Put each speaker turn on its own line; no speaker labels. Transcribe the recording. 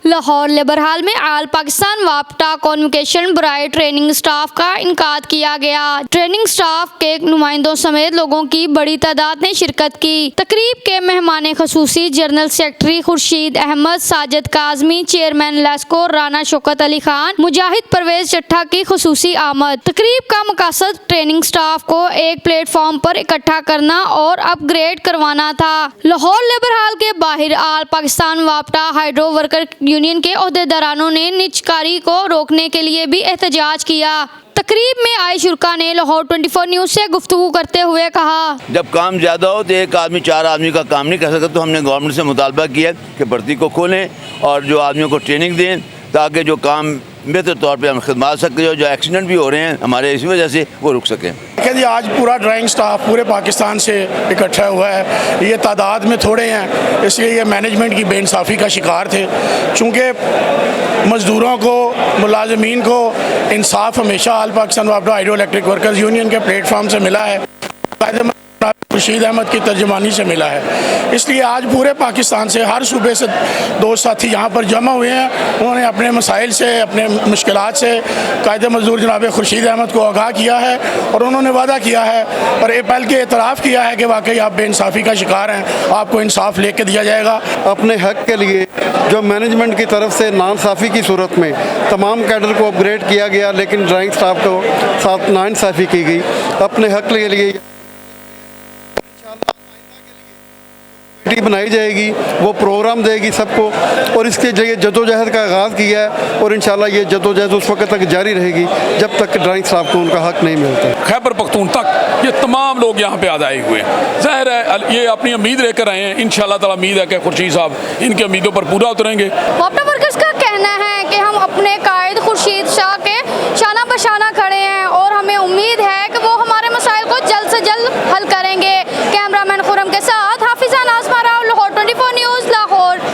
Lahore labour हाल में आल Pakistan वापटा convocation बराए training staff का इनकाद किया गया। ट्रेनिंग स्टाफ के नुमाइंदों समेत लोगों की बड़ी तादाद ने शिरकत की। तकरीब के मेहमान खसूसी general secretary Khurshid Ahmed, Sajid Kazmi, chairman LESCO Rana Shaukat Ali Khan, Mujahid Pervez Chattha की खुसूसी आमद। तकरीब का मकसद ट्रेनिंग स्टाफ को एक प्लेटफॉर्म पर इकट्ठा करना और अपग्रेड करवाना था। लाहौर लेबर हाल के बाहर आल पाकिस्तान वापटा हाइड्रो वर्कर यूनियन के ओहदेदारानों ने निजकारी को रोकने के लिए भी एहतजाज किया। तकरीब में आए शुरका ने लाहौर 24 न्यूज़ से गुफ्तगू करते हुए कहा,
जब काम ज़्यादा हो तो एक आदमी 4 आदमी का काम नहीं कर सकता, तो हमने गवर्नमेंट से मुतालबा किया कि भर्ती को खोलें और जो आदमियों को ट्रेनिंग दें ताकि जो काम बेहतर तौर पे हम खिदमत सकते हो, जो एक्सीडेंट भी हो रहे हैं हमारे इसी वजह से वो रुक सकें।
जी आज पूरा ड्राइंग स्टाफ पूरे पाकिस्तान से इकट्ठा हुआ है। ये तादाद में थोड़े हैं, इसलिए ये मैनेजमेंट की बेइंसाफ़ी का शिकार थे। चूँकि मज़दूरों को, मुलाजमीन को इंसाफ हमेशा आल पाकिस्तान वापटा हाइड्रो इलेक्ट्रिक वर्कर्स यूनियन के प्लेटफार्म से मिला है, खुर्शीद अहमद की तर्जुमानी से मिला है। इसलिए आज पूरे पाकिस्तान से हर सूबे से दोस्त साथी यहाँ पर जमा हुए हैं। उन्होंने अपने मसाइल से, अपने मुश्किलात से कायदे मजदूर जनाब खुर्शीद अहमद को आगाह किया है और उन्होंने वादा किया है और पहल के एतराफ़ किया है कि वाकई आप बेइंसाफ़ी का शिकार हैं, आपको इंसाफ लेके दिया जाएगा।
अपने हक़ के लिए जो मैनेजमेंट की तरफ से नाइंसाफ़ी की सूरत में तमाम कैडर को अपग्रेड किया गया, लेकिन ड्राइंग स्टाफ को साथ नाइंसाफ़ी की गई। अपने हक़ के लिए बनाई जाएगी, वो प्रोग्राम देगी सबको और इसके लिए जदोजहद का आगाज़ किया है और इंशाल्लाह ये जदोजहद उस वक्त तक जारी रहेगी जब तक ड्राइंग स्टाफ को उनका हक नहीं मिलता।
खैबर पख्तूनख्वा ये तमाम लोग यहाँ पे आए हुए हैं, ज़ाहिर है ये अपनी उम्मीद लेकर आए हैं। इंशाल्लाह ताला उम्मीद है कि खुर्शीद साहब इनकी उम्मीदों पर पूरा उतरेंगे।
वापटा वर्कर्स का कहना है कि हम अपने कायद